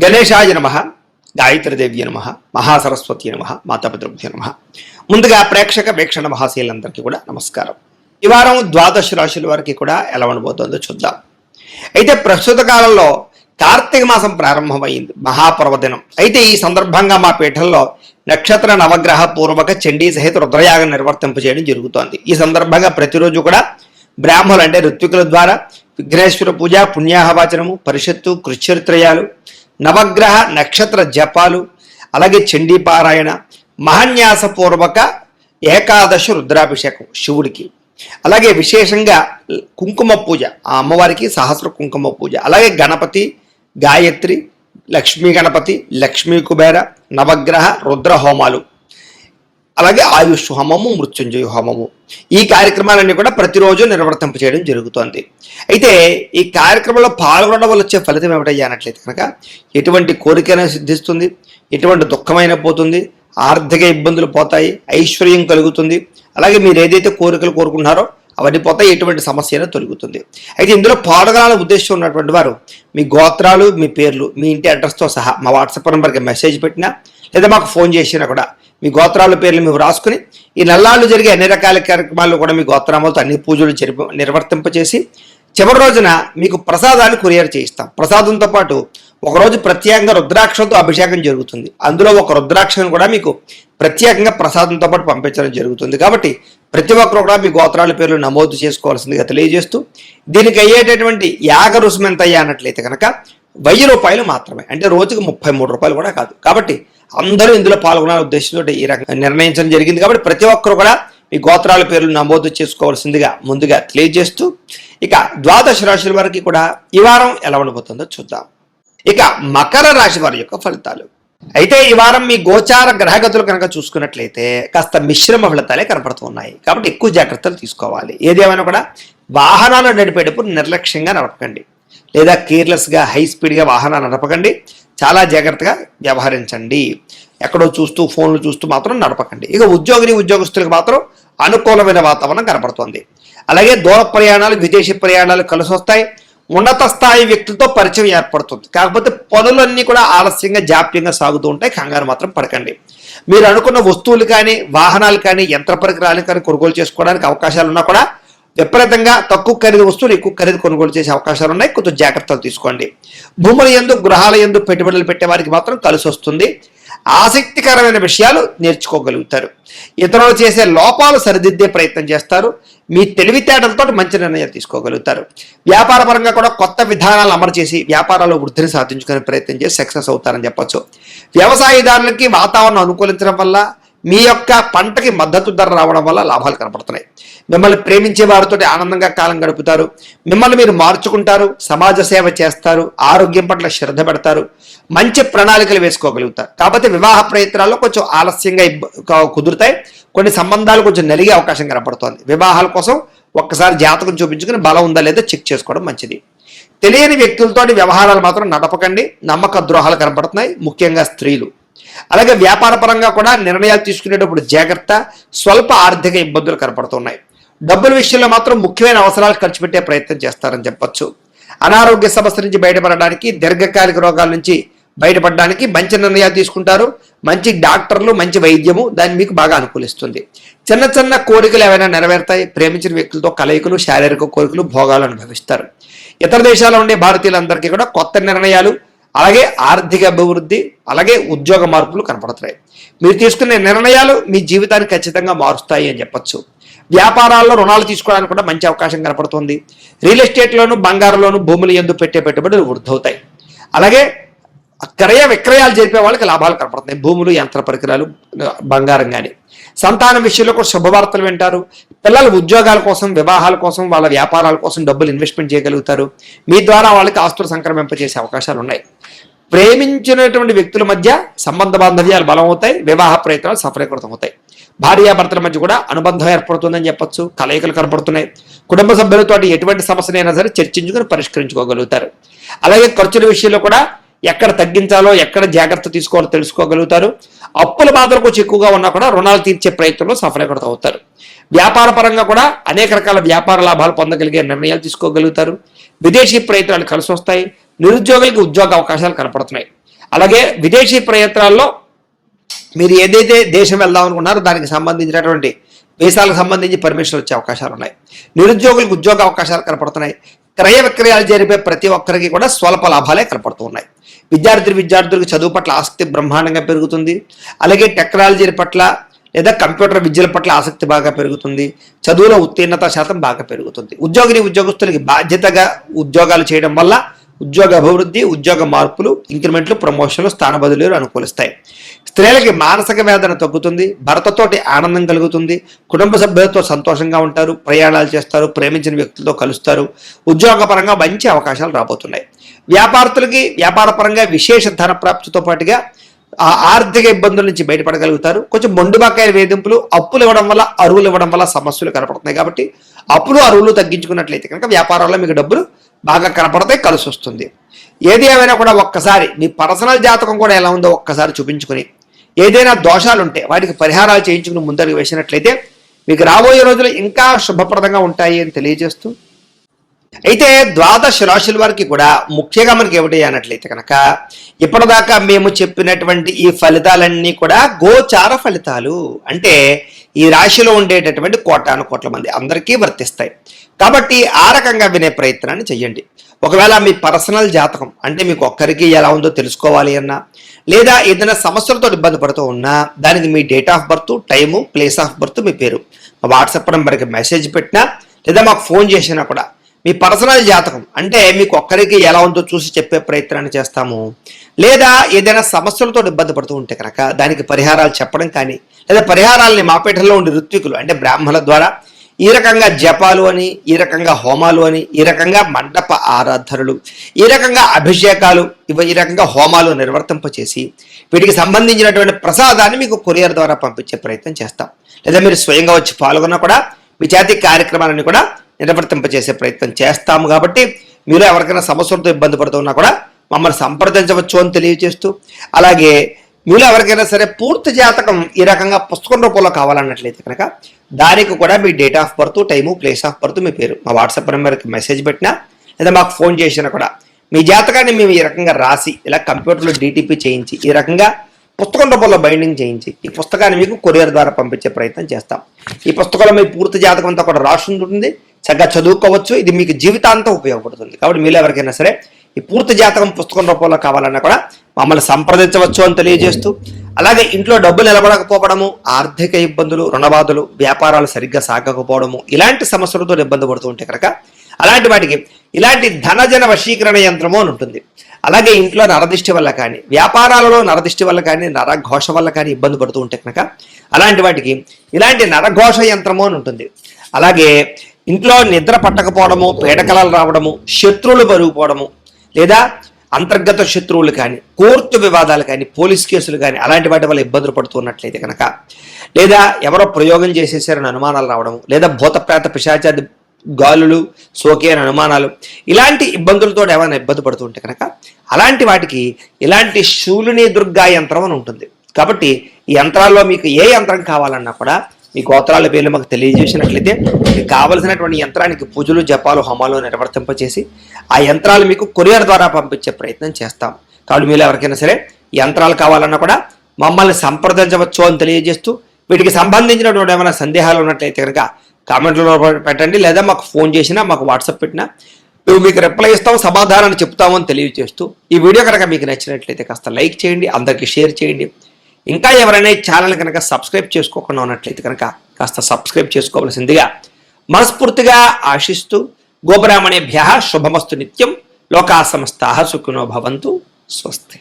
గణేశాయ నమః, గాయత్రీదేవ్య నమః, మహాసరస్వతి నమః, మాతాపితృభ్యో నమః. ముందుగా ప్రేక్షక వీక్షణ మహాశీలందరికీ కూడా నమస్కారం. ఈ వారం ద్వాదశ రాశుల వారికి కూడా ఎలా ఉండబోతుందో చూద్దాం. అయితే ప్రస్తుత కాలంలో కార్తీక మాసం ప్రారంభమైంది, మహాపర్వదినం. అయితే ఈ సందర్భంగా మా పీఠంలో నక్షత్ర నవగ్రహ పూర్వక చండీ సహిత రుద్రయాగం నిర్వర్తింపజేయడం జరుగుతోంది. ఈ సందర్భంగా ప్రతిరోజు కూడా బ్రాహ్మణులు అంటే ఋత్వికుల ద్వారా విఘ్నేశ్వర పూజ, పుణ్యాహవాచనము, పరిషత్తు, కృచ్ఛరిత్రయాలు, నవగ్రహ నక్షత్ర జపాలు, అలాగే చండీ పారాయణ, మహాన్యాసపూర్వక ఏకాదశ రుద్రాభిషేకం శివుడికి, అలాగే విశేషంగా కుంకుమ పూజ, ఆ అమ్మవారికి సహస్ర కుంకుమ పూజ, అలాగే గణపతి, గాయత్రి, లక్ష్మీ గణపతి, లక్ష్మీ కుబేర, నవగ్రహ రుద్ర హోమాలు, అలాగే ఆయుష్ హోమము, మృత్యుంజయ హోమము, ఈ కార్యక్రమాలన్నీ కూడా ప్రతిరోజు నిర్వర్తింప చేయడం జరుగుతోంది. అయితే ఈ కార్యక్రమంలో పాల్గొనడం వల్ల వచ్చే ఫలితం ఏమిటయ్యా అన్నట్లయితే కనుక ఎటువంటి కోరికైనా సిద్ధిస్తుంది, ఎటువంటి దుఃఖమైనా పోతుంది, ఆర్థిక ఇబ్బందులు పోతాయి, ఐశ్వర్యం కలుగుతుంది, అలాగే మీరు ఏదైతే కోరికలు కోరుకున్నారో అవన్నీ పోతాయి, ఎటువంటి సమస్య అయినా తొలుగుతుంది. అయితే ఇందులో పాల్గొనాలని ఉద్దేశం ఉన్నటువంటి వారు మీ గోత్రాలు, మీ పేర్లు, మీ ఇంటి అడ్రస్తో సహా మా వాట్సాప్ నెంబర్కి మెసేజ్ పెట్టినా లేదా మాకు ఫోన్ చేసినా కూడా మీ గోత్రాల పేర్లు మీరు రాసుకుని ఈ నెలలు జరిగే అన్ని రకాల కార్యక్రమాల్లో కూడా మీ గోత్రాలతో అన్ని పూజలు నిర్వర్తింపచేసి చివరి రోజున మీకు ప్రసాదాలు కొరియర్ చేయిస్తాం. ప్రసాదంతో పాటు ఒకరోజు ప్రత్యేకంగా రుద్రాక్షంతో అభిషేకం జరుగుతుంది. అందులో ఒక రుద్రాక్షను కూడా మీకు ప్రత్యేకంగా ప్రసాదంతో పాటు పంపించడం జరుగుతుంది. కాబట్టి ప్రతి ఒక్కరు కూడా మీ గోత్రాల పేర్లు నమోదు చేసుకోవాల్సిందిగా తెలియజేస్తూ, దీనికి అయ్యేటటువంటి యాగ రుసుము ఎంత అయ్యా అన్నట్లయితే కనుక 1000 రూపాయలు మాత్రమే, అంటే రోజుకి 33 రూపాయలు కూడా కాదు. కాబట్టి అందరూ ఇందులో పాల్గొనే ఉద్దేశంతో ఈ రకంగా నిర్ణయించడం జరిగింది. కాబట్టి ప్రతి ఒక్కరు కూడా మీ గోత్రాల పేర్లు నమోదు చేసుకోవాల్సిందిగా ముందుగా తెలియజేస్తూ, ఇక ద్వాదశ రాశుల వారికి కూడా ఈ వారం ఎలా ఉండబోతుందో చూద్దాం. ఇక మకర రాశి వారి యొక్క ఫలితాలు. అయితే ఈ వారం మీ గోచార గ్రహగతులు కనుక చూసుకున్నట్లయితే కాస్త మిశ్రమ ఫలితాలే కనపడుతున్నాయి. కాబట్టి ఎక్కువ జాగ్రత్తలు తీసుకోవాలి. ఏదేమైనా కూడా వాహనాలు నడిపేటప్పుడు నిర్లక్ష్యంగా నడపకండి, లేదా కేర్లెస్గా హై స్పీడ్గా వాహనాలు నడపకండి. చాలా జాగ్రత్తగా వ్యవహరించండి. ఎక్కడో చూస్తూ ఫోన్లు చూస్తూ మాత్రం నడపకండి. ఇక ఉద్యోగస్తులకు మాత్రం అనుకూలమైన వాతావరణం కనపడుతుంది. అలాగే దూర ప్రయాణాలు, విదేశీ ప్రయాణాలు కలిసి వస్తాయి. ఉన్నత స్థాయి వ్యక్తులతో పరిచయం ఏర్పడుతుంది. కాకపోతే పనులన్నీ కూడా ఆలస్యంగా, జాప్యంగా సాగుతూ ఉంటాయి. కంగారు మాత్రం పడకండి. మీరు అనుకున్న వస్తువులు కానీ, వాహనాలు కానీ, యంత్ర పరికరాలు కానీ కొనుగోలు చేసుకోవడానికి అవకాశాలు ఉన్నా కూడా విపరీతంగా తక్కువ ఖరీదు వస్తువులు ఎక్కువ ఖరీదు కొనుగోలు చేసే అవకాశాలు ఉన్నాయి. కొంచెం జాగ్రత్తలు తీసుకోండి. భూముల యందు, గృహాల యందు పెట్టుబడులు పెట్టే వారికి మాత్రం కలిసి వస్తుంది. ఆసక్తికరమైన విషయాలు నేర్చుకోగలుగుతారు. ఇతరులు చేసే లోపాలు సరిదిద్దే ప్రయత్నం చేస్తారు. మీ తెలివితేటలతో మంచి నిర్ణయాలు తీసుకోగలుగుతారు. వ్యాపార పరంగా కూడా కొత్త విధానాలు అమలు చేసి వ్యాపారాల్లో వృద్ధిని సాధించుకునే ప్రయత్నం చేసి సక్సెస్ అవుతారని చెప్పొచ్చు. వ్యవసాయదారులకి వాతావరణం అనుకూలించడం వల్ల, మీ యొక్క పంటకి మద్దతు ధర రావడం వల్ల లాభాలు కనపడుతున్నాయి. మిమ్మల్ని ప్రేమించే వారితో ఆనందంగా కాలం గడుపుతారు. మిమ్మల్ని మీరు మార్చుకుంటారు, సమాజ సేవ చేస్తారు, ఆరోగ్యం పట్ల శ్రద్ధ పెడతారు, మంచి ప్రణాళికలు వేసుకోగలుగుతారు. కాకపోతే వివాహ ప్రయత్నాల్లో కొంచెం ఆలస్యంగా కుదురుతాయి. కొన్ని సంబంధాలు కొంచెం నలిగే అవకాశం కనపడుతోంది. వివాహాల కోసం ఒక్కసారి జాతకం చూపించుకుని బలం ఉందా లేదో చెక్ చేసుకోవడం మంచిది. తెలియని వ్యక్తులతో వ్యవహారాలు మాత్రం నడపకండి. నమ్మక ద్రోహాలు కనపడుతున్నాయి, ముఖ్యంగా స్త్రీలు. అలాగే వ్యాపార పరంగా కూడా నిర్ణయాలు తీసుకునేటప్పుడు జాగ్రత్త, స్వల్ప ఆర్థిక ఇబ్బందులు కనపడుతున్నాయి. డబ్బుల విషయంలో మాత్రం ముఖ్యమైన అవసరాలు ఖర్చు పెట్టే ప్రయత్నం చేస్తారని చెప్పొచ్చు. అనారోగ్య సమస్య నుంచి బయటపడడానికి, దీర్ఘకాలిక రోగాల నుంచి బయటపడడానికి మంచి నిర్ణయాలు తీసుకుంటారు. మంచి డాక్టర్లు, మంచి వైద్యము దాన్ని మీకు బాగా అనుకూలిస్తుంది. చిన్న చిన్న కోరికలు ఏవైనా నెరవేరుతాయి. ప్రేమించిన వ్యక్తులతో కలయికలు, శారీరక కోరికలు, భోగాలు అనుభవిస్తారు. ఇతర దేశాల్లో ఉండే భారతీయులందరికీ కూడా కొత్త నిర్ణయాలు, అలాగే ఆర్థిక అభివృద్ధి, అలాగే ఉద్యోగ మార్పులు కనపడుతున్నాయి. మీరు తీసుకునే నిర్ణయాలు మీ జీవితాన్ని ఖచ్చితంగా మారుస్తాయి అని చెప్పొచ్చు. వ్యాపారాల్లో రుణాలు తీసుకోవడానికి కూడా మంచి అవకాశం కనపడుతుంది. రియల్ ఎస్టేట్లోను, బంగారంలోను, భూములు యందు పెట్టే పెట్టుబడులు వృద్ధవుతాయి. అలాగే క్రయ విక్రయాలు జరిపే వాళ్ళకి లాభాలు కనపడుతున్నాయి. భూములు, యంత్ర పరికరాలు, బంగారం కానీ. సంతానం విషయంలో కూడా శుభవార్తలు వింటారు. పిల్లల ఉద్యోగాల కోసం, వివాహాల కోసం, వాళ్ళ వ్యాపారాల కోసం డబ్బులు ఇన్వెస్ట్మెంట్ చేయగలుగుతారు. మీ ద్వారా వాళ్ళకి ఆస్తులు సంక్రమింపజేసే అవకాశాలు ఉన్నాయి. ప్రేమించినటువంటి వ్యక్తుల మధ్య సంబంధ బాంధవ్యాలు బలమవుతాయి. వివాహ ప్రయత్నాలు సఫలీకృతం అవుతాయి. భార్యాభర్తల మధ్య కూడా అనుబంధం ఏర్పడుతుందని చెప్పొచ్చు. కలయికలు కనపడుతున్నాయి. కుటుంబ సభ్యులతో ఎటువంటి సమస్యనైనా సరే చర్చించుకొని పరిష్కరించుకోగలుగుతారు. అలాగే ఖర్చుల విషయంలో కూడా ఎక్కడ తగ్గించాలో, ఎక్కడ జాగ్రత్త తీసుకోవాలో తెలుసుకోగలుగుతారు. అప్పుల బాధలు కొంచెం ఎక్కువగా ఉన్నా కూడా రుణాలు తీర్చే ప్రయత్నంలో సఫలీకృతం అవుతారు. వ్యాపార పరంగా కూడా అనేక రకాల వ్యాపార లాభాలు పొందగలిగే నిర్ణయాలు తీసుకోగలుగుతారు. విదేశీ ప్రయత్నాలు కలిసి వస్తాయి. నిరుద్యోగులకు ఉద్యోగ అవకాశాలు కనపడుతున్నాయి. అలాగే విదేశీ ప్రయత్నాల్లో మీరు ఏదైతే దేశం వెళ్దాం అనుకున్నారో దానికి సంబంధించినటువంటి వీసాలకు సంబంధించి పర్మిషన్ వచ్చే అవకాశాలు ఉన్నాయి. నిరుద్యోగులకు ఉద్యోగ అవకాశాలు కనపడుతున్నాయి. క్రయ విక్రయాలు జరిపే ప్రతి ఒక్కరికి కూడా స్వల్ప లాభాలే కనపడుతూ ఉన్నాయి. విద్యార్థులకు చదువు పట్ల ఆసక్తి బ్రహ్మాండంగా పెరుగుతుంది. అలాగే టెక్నాలజీ పట్ల లేదా కంప్యూటర్ విద్యల పట్ల ఆసక్తి బాగా పెరుగుతుంది. చదువులో ఉత్తీర్ణత శాతం బాగా పెరుగుతుంది. ఉద్యోగస్తులకి బాధ్యతగా ఉద్యోగాలు చేయడం వల్ల ఉద్యోగ అభివృద్ధి, ఉద్యోగ మార్పులు, ఇంక్రిమెంట్లు, ప్రమోషన్లు, స్థాన బదిలీలు అనుకూలిస్తాయి. స్త్రీలకి మానసిక వేదన తగ్గుతుంది. భర్తతోటి ఆనందం కలుగుతుంది. కుటుంబ సభ్యులతో సంతోషంగా ఉంటారు. ప్రయాణాలు చేస్తారు. ప్రేమించిన వ్యక్తులతో కలుస్తారు. ఉద్యోగపరంగా మంచి అవకాశాలు రాబోతున్నాయి. వ్యాపారస్తులకి వ్యాపారపరంగా విశేష ధన ప్రాప్తితో పాటుగా ఆర్థిక ఇబ్బందుల నుంచి బయటపడగలుగుతారు. కొంచెం మొండుబాకాయ వేధింపులు, అప్పులు ఇవ్వడం వల్ల, అరువులు ఇవ్వడం వల్ల సమస్యలు కనపడుతున్నాయి. కాబట్టి అప్పులు అరువులు తగ్గించుకున్నట్లయితే కనుక వ్యాపారాల్లో మీకు డబ్బులు బాగా కనపడతాయి, కలిసి వస్తుంది. ఏది ఏమైనా కూడా ఒక్కసారి మీ పర్సనల్ జాతకం కూడా ఎలా ఉందో ఒక్కసారి చూపించుకుని ఏదైనా దోషాలు ఉంటే వాటికి పరిహారాలు చేయించుకుని ముందరికి వేసినట్లయితే మీకు రాబోయే రోజులు ఇంకా శుభప్రదంగా ఉంటాయి అని తెలియజేస్తూ, అయితే ద్వాదశ రాశుల వారికి కూడా ముఖ్యంగా మనకి ఏమిటి అన్నట్లయితే కనుక ఇప్పటిదాకా మేము చెప్పినటువంటి ఈ ఫలితాలన్నీ కూడా గోచార ఫలితాలు, అంటే ఈ రాశిలో ఉండేటటువంటి కోటాను కోట్ల మంది అందరికీ వర్తిస్తాయి. కాబట్టి ఆ రకంగా వినే ప్రయత్నాన్ని చెయ్యండి. ఒకవేళ మీ పర్సనల్ జాతకం అంటే మీకు ఒక్కరికి ఎలా ఉందో తెలుసుకోవాలి అన్నా, లేదా ఏదైనా సమస్యలతో ఇబ్బంది పడుతూ ఉన్నా దానికి మీ date of birth, time, place of birth, మీ పేరు మా వాట్సాప్ నెంబర్కి మెసేజ్ పెట్టినా లేదా మాకు ఫోన్ చేసినా కూడా మీ పర్సనల్ జాతకం అంటే మీకు ఒక్కరికి ఎలా ఉందో చూసి చెప్పే ప్రయత్నాన్ని చేస్తాము. లేదా ఏదైనా సమస్యలతో ఇబ్బంది పడుతూ ఉంటే కనుక దానికి పరిహారాలు చెప్పడం కానీ, లేదా పరిహారాలని మాపేటలో ఉండే ఋత్వికులు అంటే బ్రాహ్మణుల ద్వారా ఈ రకంగా జపాలు అని, ఈ రకంగా హోమాలు అని, ఈ రకంగా మండప ఆరాధనలు, ఈ రకంగా అభిషేకాలు, ఈ రకంగా హోమాలు నిర్వర్తింపచేసి వీటికి సంబంధించినటువంటి ప్రసాదాన్ని మీకు కొరియర్ ద్వారా పంపించే ప్రయత్నం చేస్తాం. లేదా మీరు స్వయంగా వచ్చి పాల్గొన్నా కూడా మీ చేతి కార్యక్రమాలన్నీ కూడా నిర్వర్తింపచేసే ప్రయత్నం చేస్తాము. కాబట్టి మీరు ఎవరికైనా సమస్యలతో ఇబ్బంది పడుతున్నా కూడా మమ్మల్ని సంప్రదించవచ్చు అని తెలియజేస్తూ, అలాగే మీలో ఎవరికైనా సరే పూర్తి జాతకం ఈ రకంగా పుస్తకం రూపంలో కావాలన్నట్లయితే కనుక దానికి కూడా మీ date of birth, time, place of birth, మీ పేరు మా వాట్సాప్ నెంబర్కి మెసేజ్ పెట్టినా లేదా మాకు ఫోన్ చేసినా కూడా మీ జాతకాన్ని మేము ఈ రకంగా రాసి ఇలా కంప్యూటర్లో డీటీపీ చేయించి ఈ రకంగా పుస్తకం రూపంలో బైండింగ్ చేయించి ఈ పుస్తకాన్ని మీకు కొరియర్ ద్వారా పంపించే ప్రయత్నం చేస్తాం. ఈ పుస్తకంలో మీ పూర్తి జాతకం అంతా కూడా రాసి ఉంటుంది. చక్కగా చదువుకోవచ్చు. ఇది మీకు జీవితాంతం ఉపయోగపడుతుంది. కాబట్టి మీరు ఎవరికైనా సరే ఈ పూర్తి జాతకం పుస్తకం రూపంలో కావాలన్నా కూడా మమ్మల్ని సంప్రదించవచ్చు అని తెలియజేస్తూ, అలాగే ఇంట్లో డబ్బులు నిలబడకపోవడము, ఆర్థిక ఇబ్బందులు, రుణబాధలు, వ్యాపారాలు సరిగ్గా సాగకపోవడము, ఇలాంటి సమస్యలతో ఇబ్బంది పడుతూ ఉంటే కనుక అలాంటి వాటికి ఇలాంటి ధనజన వశీకరణ యంత్రము అని ఉంటుంది. అలాగే ఇంట్లో నరదిష్టి వల్ల కానీ, వ్యాపారాలలో నరదిష్టి వల్ల కానీ, నరఘోష వల్ల కానీ ఇబ్బంది పడుతూ ఉంటే కనుక అలాంటి వాటికి ఇలాంటి నరఘోష యంత్రము అని ఉంటుంది. అలాగే ఇంట్లో నిద్ర పట్టకపోవడము, పీడకలలు రావడము, శత్రువులు పెరిగిపోవడము, లేదా అంతర్గత శత్రువులు కానీ, కోర్టు వివాదాలు కానీ, పోలీస్ కేసులు కానీ అలాంటి వాటి వల్ల ఇబ్బందులు పడుతున్నట్లయితే కనుక, లేదా ఎవరో ప్రయోగం చేసేసారని అనుమానాలు రావడము, లేదా భూతప్రేత పిశాచాది గాలులు సోకే అని అనుమానాలు, ఇలాంటి ఇబ్బందులతో ఏమైనా ఇబ్బంది పడుతుంటే కనుక అలాంటి వాటికి ఇలాంటి శూలిని దుర్గా యంత్రం అని ఉంటుంది. కాబట్టి ఈ యంత్రాల్లో మీకు ఏ యంత్రం కావాలన్నా కూడా మీ గోత్రాల పేర్లు మాకు తెలియజేసినట్లయితే మీకు కావలసినటువంటి యంత్రానికి పూజలు, జపాలు, హోమాలు నిర్వర్తింపచేసి ఆ యంత్రాలు మీకు కొరియర్ ద్వారా పంపించే ప్రయత్నం చేస్తాం. కాబట్టి మీరు ఎవరికైనా సరే యంత్రాలు కావాలన్నా కూడా మమ్మల్ని సంప్రదించవచ్చు అని తెలియజేస్తూ, వీటికి సంబంధించినటువంటి ఏమైనా సందేహాలు ఉన్నట్లయితే కనుక కామెంట్లో పెట్టండి, లేదా మాకు ఫోన్ చేసినా మాకు వాట్సాప్ పెట్టినా మేము మీకు రిప్లై ఇస్తాం, సమాధానాన్ని చెప్తామని తెలియజేస్తూ, ఈ వీడియో కనుక మీకు నచ్చినట్లయితే కాస్త లైక్ చేయండి, అందరికీ షేర్ చేయండి. ఇంకా ఎవరైనా ఈ ఛానల్ కనుక సబ్స్క్రైబ్ చేసుకోకుండా ఉన్నట్లయితే కనుక కాస్త సబ్స్క్రైబ్ చేసుకోవాల్సిందిగా మనస్ఫూర్తిగా ఆశిస్తూ, గోబ్రాహ్మణేభ్యః శుభమస్తు నిత్యం, లోకా సమస్తాః సుఖినో భవంతు, స్వస్తి.